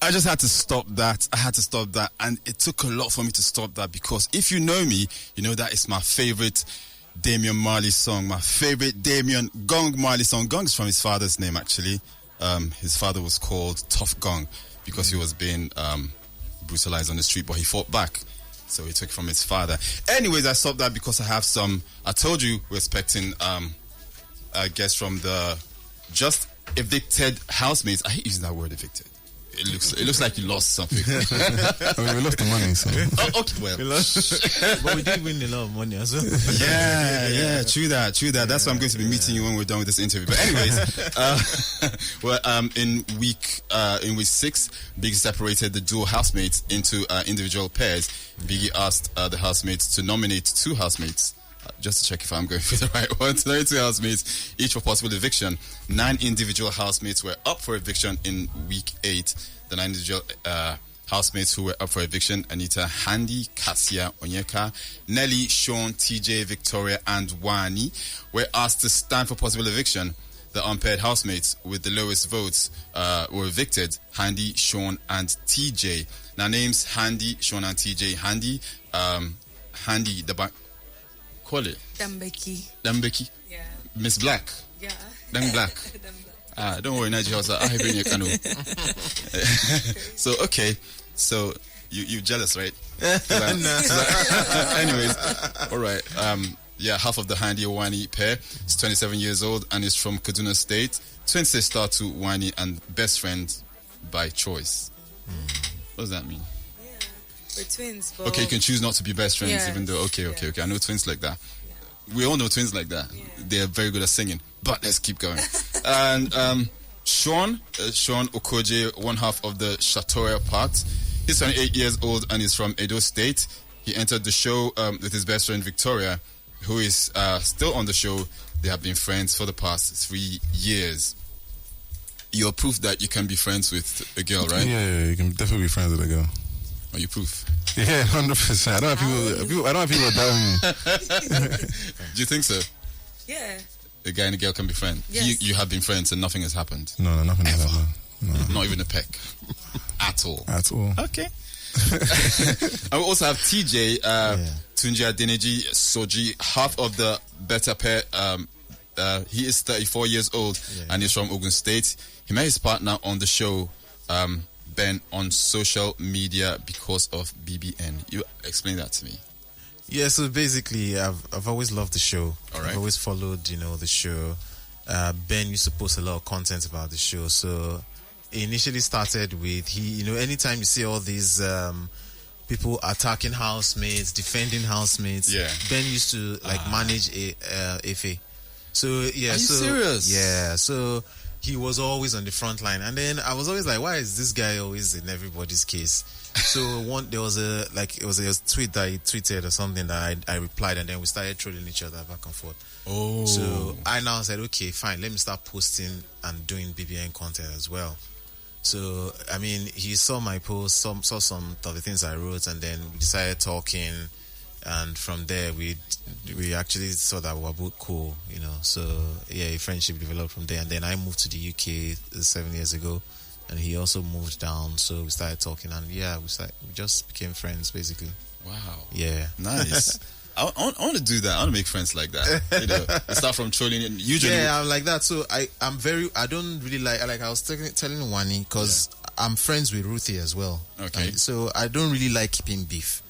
I just had to stop that. And it took a lot for me to stop that, because if you know me, you know that it's my favorite Damian Marley song, my favorite Damian Gong Marley song. Gong is from his father's name, actually. His father was called Tough Gong because he was being brutalized on the street, but he fought back. So he took it from his father. Anyways, I stopped that because I told you we're expecting a guest from the just evicted housemates. I hate using that word, evicted. It looks like you lost something. I mean, we lost the money, so. Oh, okay, well. We lost, but we did win a lot of money as well. Yeah, true that. That's why I'm going to be meeting you when we're done with this interview. But anyways, in week 6, Biggie separated the dual housemates into individual pairs. Biggie asked the housemates to nominate 2 housemates. Just to check if I'm going for the right one. 92 housemates, each for possible eviction. 9 individual housemates were up for eviction in week 8. The 9 individual housemates who were up for eviction: Anita, Handi, Cassia, Onyeka, Nelly, Shaun, Tjay, Victoria, and WANNI, were asked to stand for possible eviction. The unpaired housemates with the lowest votes were evicted: Handi, Shaun, and Tjay. Now, names: Handi, Shaun, and Tjay. Handi, the call it Dambeki. Yeah. Miss Black. Yeah. Dang Black. Don't worry, Nigeria. I bring your canoe. So okay, so you jealous, right? Anyways, all right. Half of the Handi WANNI pair is 27 years old and is from Kaduna State. Twin sister to WANNI and best friend by choice. What does that mean? We're twins, but... Okay, you can choose not to be best friends, even though... Okay. I know twins like that. Yeah. We all know twins like that. Yeah. They're very good at singing. But let's keep going. And Shaun Okoje, one half of the Shatoria part. He's 28 years old and is from Edo State. He entered the show with his best friend Victoria, who is still on the show. They have been friends for the past 3 years. You're proof that you can be friends with a girl, right? Yeah, you can definitely be friends with a girl. Are you proof? Yeah, 100%. I don't have people doubting me. Do you think so? Yeah. A guy and a girl can be friends? Yes. You have been friends and nothing has happened? No, nothing has happened. No. Not even a peck? At all? At all. Okay. I will also have Tjay, Tunji Adeneji Soji, half of the better pair. He is 34 years old and he's from Ogun State. He met his partner on the show, Ben, on social media because of BBN. You explain that to me. Yeah, so basically, I've always loved the show. All right. I've always followed, the show. Ben used to post a lot of content about the show. So it initially started with anytime you see all these people attacking housemates, defending housemates, Ben used to manage a So yeah, Are you serious? Yeah, so he was always on the front line, and then I was always like, why is this guy always in everybody's case? So there was a tweet that he tweeted or something that I replied, and then we started trolling each other back and forth. Oh. So I now said, okay, fine, let me start posting and doing BBN content as well. So I mean, he saw my post, saw some of the things I wrote, and then we decided talking, and from there we actually saw that we were both cool, So yeah, a friendship developed from there, and then I moved to the UK 7 years ago. And he also moved down, so we started talking, and we just became friends, basically. Wow. Yeah. Nice. I want to do that. I want to make friends like that. Start from trolling. Usually, yeah, I'm like that. So I don't really like I was telling WANNI, because I'm friends with Ruthie as well. Okay. So I don't really like keeping beef.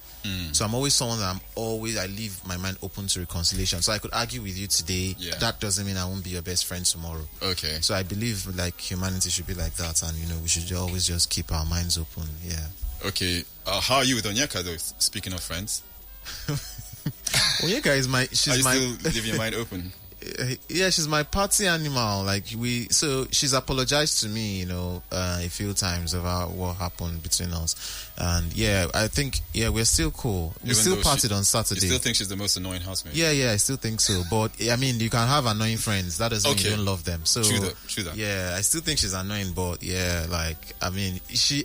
So I'm always someone that I leave my mind open to reconciliation. So I could argue with you today. Yeah. That doesn't mean I won't be your best friend tomorrow. Okay. So I believe humanity should be like that, and we should always just keep our minds open. Yeah. Okay. How are you with Onyeka though? Speaking of friends. Onyeka is my. Are you still leaving your mind open? Yeah, she's my party animal. So she's apologized to me, a few times about what happened between us, and I think we're still cool. We still partied on Saturday. You still think she's the most annoying housemate? Yeah, I still think so. But I mean, you can have annoying friends. That doesn't mean you don't love them. So true that. Yeah, I still think she's annoying, but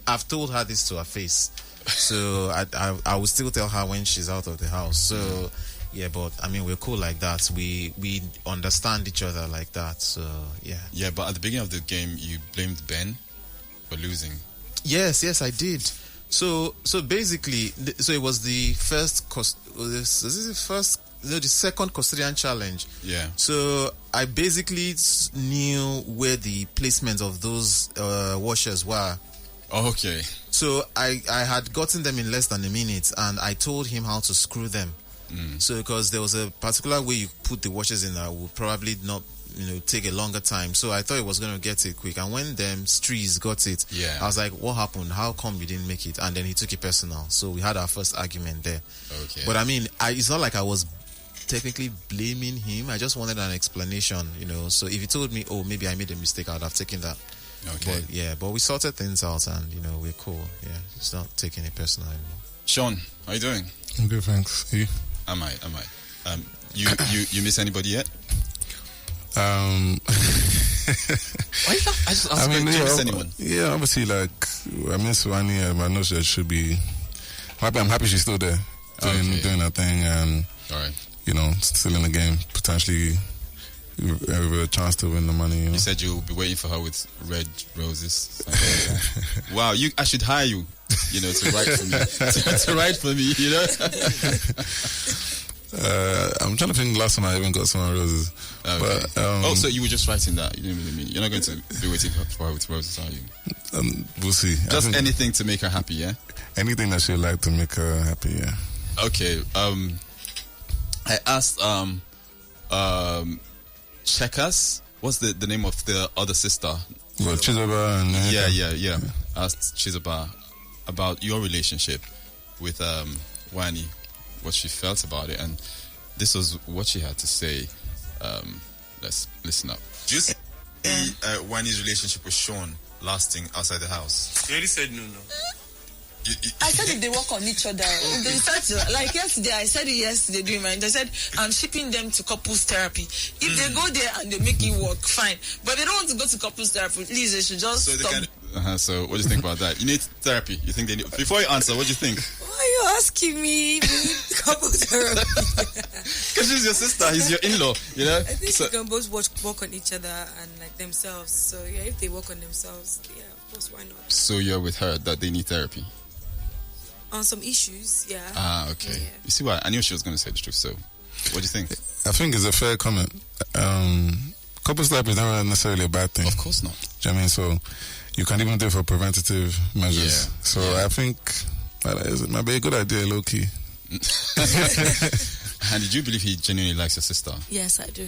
I've told her this to her face, so I will still tell her when she's out of the house. So. Yeah, but I mean, we're cool like that. We understand each other like that. So yeah. Yeah, but at the beginning of the game, you blamed Ben for losing. Yes, I did. So basically, so it was the the second custodian challenge. Yeah. So I basically knew where the placement of those washers were. Okay. So I had gotten them in less than a minute, and I told him how to screw them. So because there was a particular way you put the washers in that would probably not, take a longer time. So I thought it was going to get it quick. And when them streets got it, I was like, what happened? How come you didn't make it? And then he took it personal. So we had our first argument there. Okay. But I mean, it's not like I was technically blaming him. I just wanted an explanation, So if he told me, oh, maybe I made a mistake, I would have taken that. Okay. But we sorted things out, and we're cool. Yeah, it's not taking it personal anymore. Sean, how you doing? I'm good, thanks. You? Am I? You miss anybody yet? Um, Why you I just asked, do you miss anyone? Yeah, obviously, like, I miss WANNI. I know she should be. I'm happy she's still there, doing her thing, and All right. Still in the game, potentially with a chance to win the money. You said you'll be waiting for her with red roses. Wow, I should hire you, to write for me. to write for me, I'm trying to think the last time I even got some roses. Okay. But, so you were just writing that. You didn't really mean it. You're not going to be waiting for her with roses, are you? We'll see. Just anything to make her happy, yeah? Anything that she'd like to make her happy, yeah. Okay. I asked Checkers. What's the name of the other sister? Well, Chizoba and yeah. Asked Chizoba about your relationship with WANNI, what she felt about it, and this was what she had to say. Let's listen up. Do you see WANNI's relationship with Shaun lasting outside the house? You already said no. I said if they work on each other, if they start to, like yesterday, I said it yesterday during my, they said I'm shipping them to couples therapy. If they go there and they make it work, fine. But they don't want to go to couples therapy, please, they should just stop. So what do you think about that? You need therapy. You think they need? Before you answer, what do you think? Why are you asking me if you need couple therapy? Because she's your sister, he's your in-law, I think they can both work on each other and like themselves. So yeah, if they work on themselves, yeah, of course, why not? So you're with her that they need therapy? On some issues, yeah. Ah, okay. Yeah. You see why? I knew she was going to say the truth, so what do you think? I think it's a fair comment. Couples therapy is not necessarily a bad thing. Of course not. Do you know what I mean? So you can even do it for preventative measures. Yeah. So I think it might be a good idea, low-key. And did you believe he genuinely likes your sister? Yes, I do.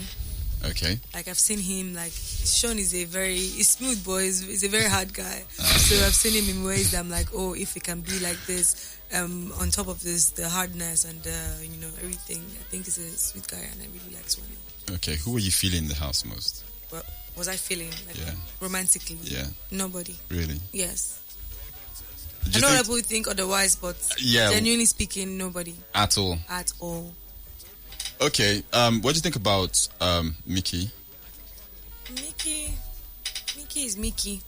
Okay. Like I've seen him, like Shaun is he's smooth boy, he's a very hard guy. So I've seen him in ways that I'm like, oh, if it can be like this, on top of this, the hardness and everything, I think he's a sweet guy and I really like Shaun. Okay, who were you feeling in the house most? Well, was I feeling romantically? Yeah. Nobody. Really? Yes. I know people think otherwise, but genuinely speaking, nobody. At all? At all. Okay, what do you think about Mickey? Mickey is Mickey.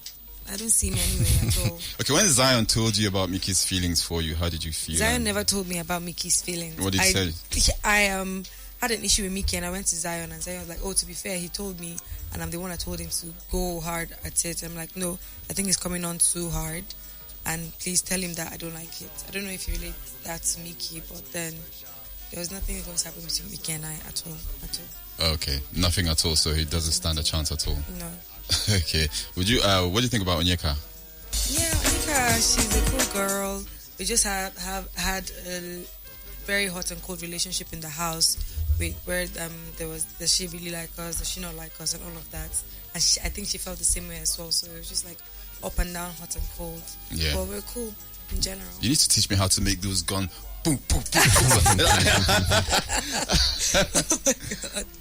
I don't see him anywhere at all. Okay, when Zion told you about Mickey's feelings for you, how did you feel? Zion never told me about Mickey's feelings. What did he say? I had an issue with Mickey and I went to Zion and Zion was like, oh, to be fair, he told me and I'm the one that told him to go hard at it. I'm like, no, I think it's coming on too hard and please tell him that I don't like it. I don't know if you relate that to Mickey, but then there was nothing that was happening between Mickey and I at all. Okay, nothing at all, so he doesn't stand a chance at all? No. Okay, what do you think about Onyeka? Yeah, Onyeka, she's a cool girl. We just have had a very hot and cold relationship in the house where does she really like us, does she not like us, and all of that. And I think she felt the same way as well, so it was just like up and down, hot and cold. Yeah. But we're cool in general. You need to teach me how to make those gun boom, boom, boom.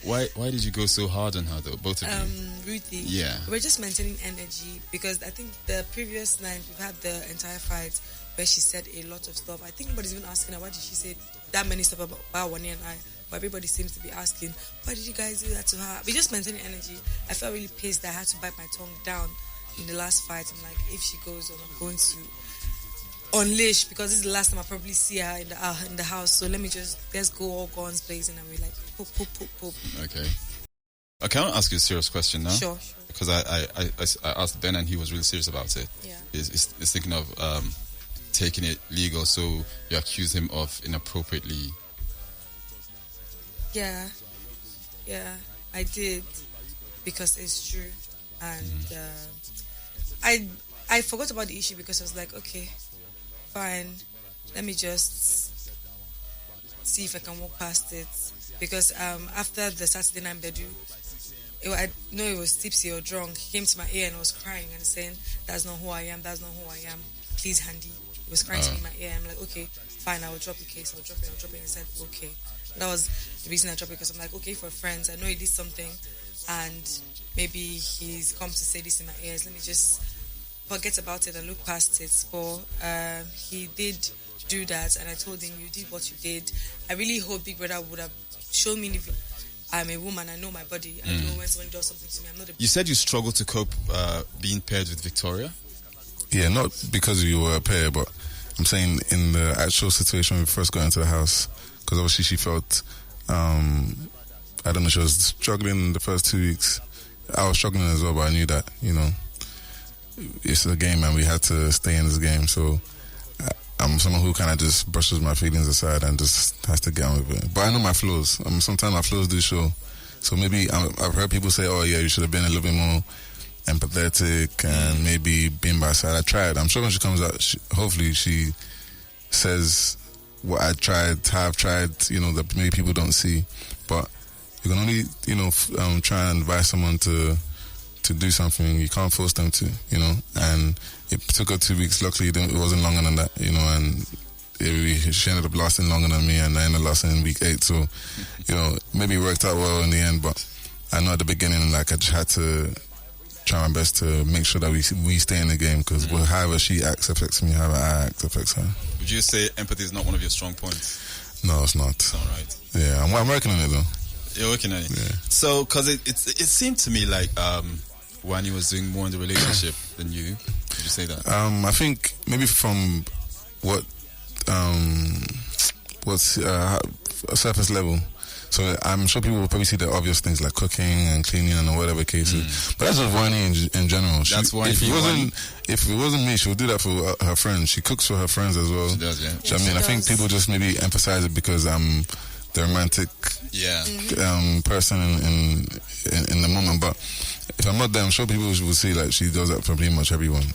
Why did you go so hard on her though, both of you? Ruthie. Yeah. We're just maintaining energy because I think the previous night we've had the entire fight where she said a lot of stuff. I think nobody's even asking her why did she say that many stuff about WANNI and I. But everybody seems to be asking, why did you guys do that to her? We're just maintaining energy. I felt really pissed that I had to bite my tongue down in the last fight. I'm like, if she goes on, I'm going to unleash because this is the last time I probably see her in the house. So let's go all guns blazing and we're like, poop. Okay. Can I ask you a serious question now? Sure. Because I asked Ben and he was really serious about it. Yeah. He's thinking of taking it legal, so you accuse him of inappropriately. Yeah, I did, because it's true, and I forgot about the issue because I was like, okay, fine, let me just see if I can walk past it, because after the Saturday night bedroom, I know he was tipsy or drunk. He came to my ear and was crying and saying, "That's not who I am. That's not who I am. Please, Handi." He was crying to me in my ear. I'm like, okay, fine, I will drop the case. I'll drop it. And I said, okay. That was the reason I dropped it, because I'm like, okay, for friends, I know he did something, and maybe he's come to say this in my ears. Let me just forget about it and look past it. But he did do that, and I told him, you did what you did. I really hope Big Brother would have shown me if I'm a woman, I know my body. I know when someone does something to me. I'm not a... You said you struggled to cope being paired with Victoria? Yeah, not because you were a pair, but I'm saying in the actual situation when we first got into the house, because obviously she felt, I don't know, she was struggling the first 2 weeks. I was struggling as well, but I knew that, it's a game and we had to stay in this game. So I'm someone who kind of just brushes my feelings aside and just has to get on with it. But I know my flaws. Sometimes my flaws do show. So maybe I've heard people say, oh yeah, you should have been a little bit more empathetic and maybe been by her side. I tried. I'm sure when she comes out, hopefully she says what I tried, have tried, that maybe people don't see. But you can only, try and advise someone to do something. You can't force them to, and it took her 2 weeks. Luckily, it wasn't longer than that, and she ended up lasting longer than me, and I ended up lasting in week 8. So, maybe it worked out well in the end, but I know at the beginning, I just had to try my best to make sure that we stay in the game, because however she acts affects me, however I act affects her. Would you say empathy is not one of your strong points? No, it's not. It's not right. Yeah, I'm working on it though. You're working on it? Yeah. So, because it seemed to me like WANNI was doing more in the relationship than you. Would you say that? I think maybe from what's a surface level. So I'm sure people will probably see the obvious things like cooking and cleaning and whatever cases. But that's just WANNI in general. That's why if it wasn't me, she would do that for her friends. She cooks for her friends as well. She does, yeah. So, I think people just maybe emphasize it because I'm the romantic person in the moment. But if I'm not there, I'm sure people will see she does that for pretty much everyone.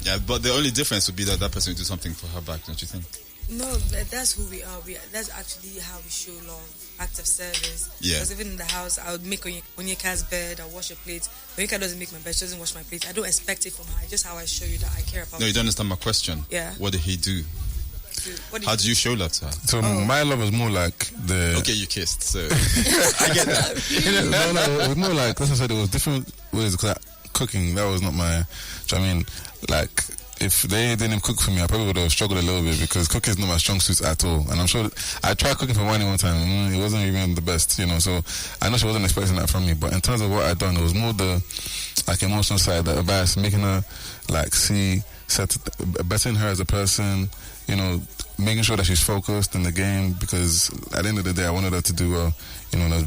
Yeah, but the only difference would be that person will do something for her back, don't you think? No, that's who we are. That's actually how we show love, act of service. Yeah. Because even in the house, I would make Onyeka's bed, I'll wash her plates. Onyeka doesn't make my bed, she doesn't wash my plates. I don't expect it from her. It's just how I show you that I care about No, you don't understand my question. Yeah. What did he do? How do you show love to her? So my love was more like the... Okay, you kissed, so... I get that. No, it was more like, as I said, it was different ways. Because cooking, that was not my... Do you know what I mean? If they didn't cook for me, I probably would have struggled a little bit because cooking is not my strong suit at all. And I'm sure I tried cooking for WANNI one time. It wasn't even the best, So I know she wasn't expecting that from me. But in terms of what I'd done, it was more the emotional side, the advice, making her bettering her as a person, making sure that she's focused in the game, because at the end of the day, I wanted her to do well.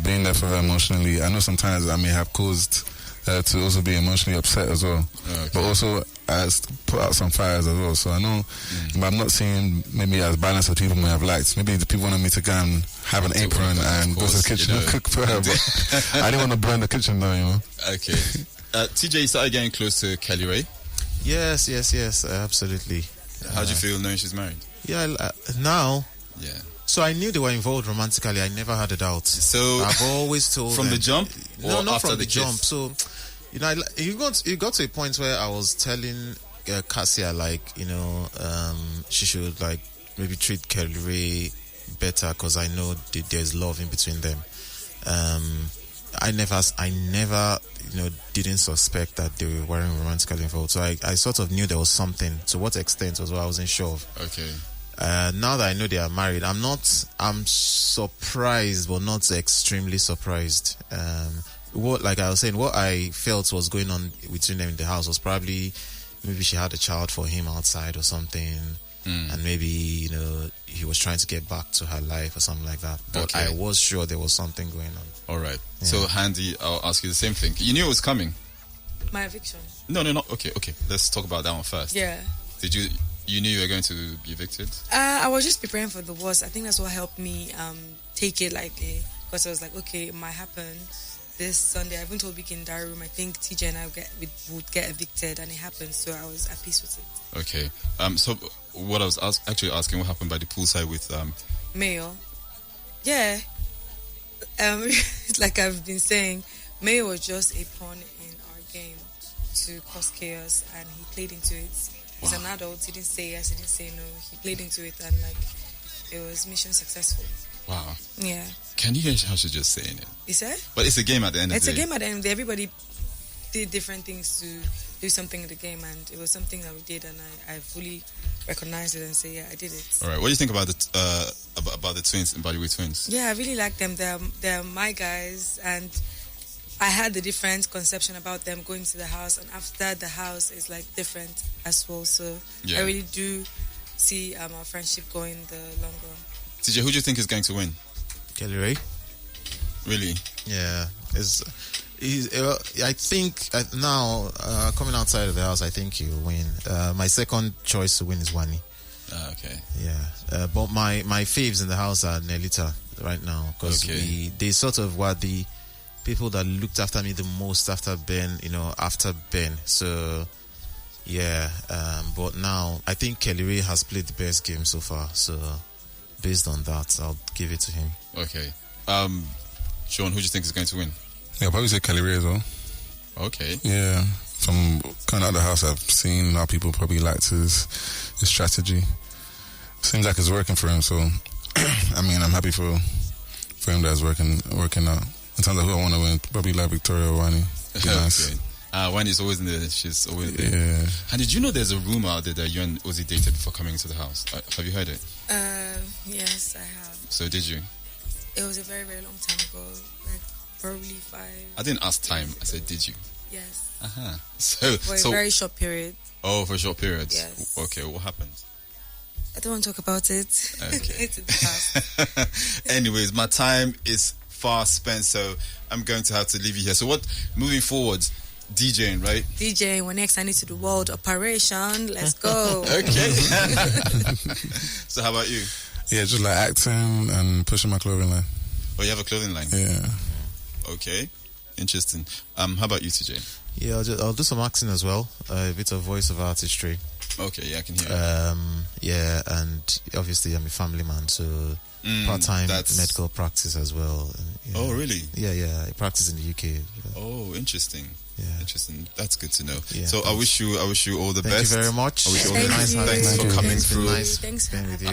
Being there for her emotionally. I know sometimes I may have caused her to also be emotionally upset as well. Okay. But also, I put out some fires as well. So I know I'm not seeing maybe as balanced as people may have liked. Maybe the people wanted me to go and have an apron and go to the kitchen and cook for her. But I didn't want to burn the kitchen down, Okay. TJ, you started getting close to Kelly Ray? Yes, absolutely. How do you feel knowing she's married? Yeah, now. Yeah. So I knew they were involved romantically. I never had a doubt. So I've always told from them, the jump, no, not after from the kiss? jump. So you got to a point where I was telling Cassia she should maybe treat Kelly Ray better because I know there's love in between them. I never didn't suspect that they weren't romantically involved. So I sort of knew there was something. To what extent was what I wasn't sure of. Okay. Now that I know they are married, I'm surprised, but not extremely surprised. What I felt was going on between them in the house was probably maybe she had a child for him outside or something, and maybe he was trying to get back to her life or something like that. But Okay. I was sure there was something going on. All right. So, Handi, I'll ask you the same thing. You knew it was coming. My eviction. No. Okay. Let's talk about that one first. Yeah. Did you knew you were going to be evicted? I was just preparing for the worst. I think that's what helped me take it lightly, because I was like, okay, it might happen this Sunday. I even told Vicky in diary room, I think Tjay and I would get evicted, and it happened. So I was at peace with it. Okay. So what I was actually asking, what happened by the poolside with Mayo. Yeah. Like I've been saying, Mayo was just a pawn in our game to cause chaos, and he played into it. He's an adult. He didn't say yes. He didn't say no. He played into it, and like it was mission successful. Wow. Yeah. Can you hear how she's just saying it? You said? But it's a game at the end of It's the a day. game at the end of the day. Everybody did different things to do something in the game, and it was something that we did, and I fully recognized it and say, yeah, I did it. All right. What do you think about the twins, Bodyweight twins? Yeah, I really like them. They're my guys, and I had a different conception about them going to the house, and after the house is like different as well. So Yeah. I really do see our friendship going the long run. TJ, who do you think is going to win? Kelly Ray? Really? Yeah. I think now, coming outside of the house, I think he'll win. My second choice to win is WANNI. Okay. Yeah. But my faves in the house are Nelita right now, because they sort of were the people that looked after me the most after Ben. So yeah. But now I think Kelly Ray has played the best game so far. So based on that, I'll give it to him. Okay. Shaun, who do you think is going to win? Yeah, I'll probably say Kelly Ray as well. Okay. Yeah, from kind of out of the house, I've seen how people probably liked his strategy. Seems like it's working for him, so I mean, I'm happy for him that it's working out. In terms of who I want to win, probably like Victoria or WANNI. Nice. Okay. WANNI's always in there. She's always there. Yeah. And did you know there's a rumor out there that you and Ozzy dated before coming into the house? Have you heard it? Yes, I have. So did you? It was a very, very long time ago, like probably 5. I didn't ask time. I said, did you? Yes. So For a very short period. Oh, for a short period. Yes. Okay. What happened? I don't want to talk about it. Okay. It's in the past. Anyways, my time is fast spent, so I'm going to have to leave you here. So what? Moving forward, DJing, right? DJ, when next I need to do world operation, let's go. Okay. So how about you? Yeah, just like acting and pushing my clothing line. Oh, you have a clothing line? Yeah. Okay. Interesting. How about you, TJ? Yeah, I'll do some acting as well. A bit of voiceover artistry. Okay, yeah, I can hear. Yeah, and obviously I'm a family man, so part-time medical practice as well. Yeah. Oh, really? Yeah. I practice in the UK. Oh, interesting. Yeah. Interesting. That's good to know. Yeah, so I wish you all the Thank best. you very much. I wish you all the Thank best. you. Thanks for coming It's been through. nice Thanks for being with you.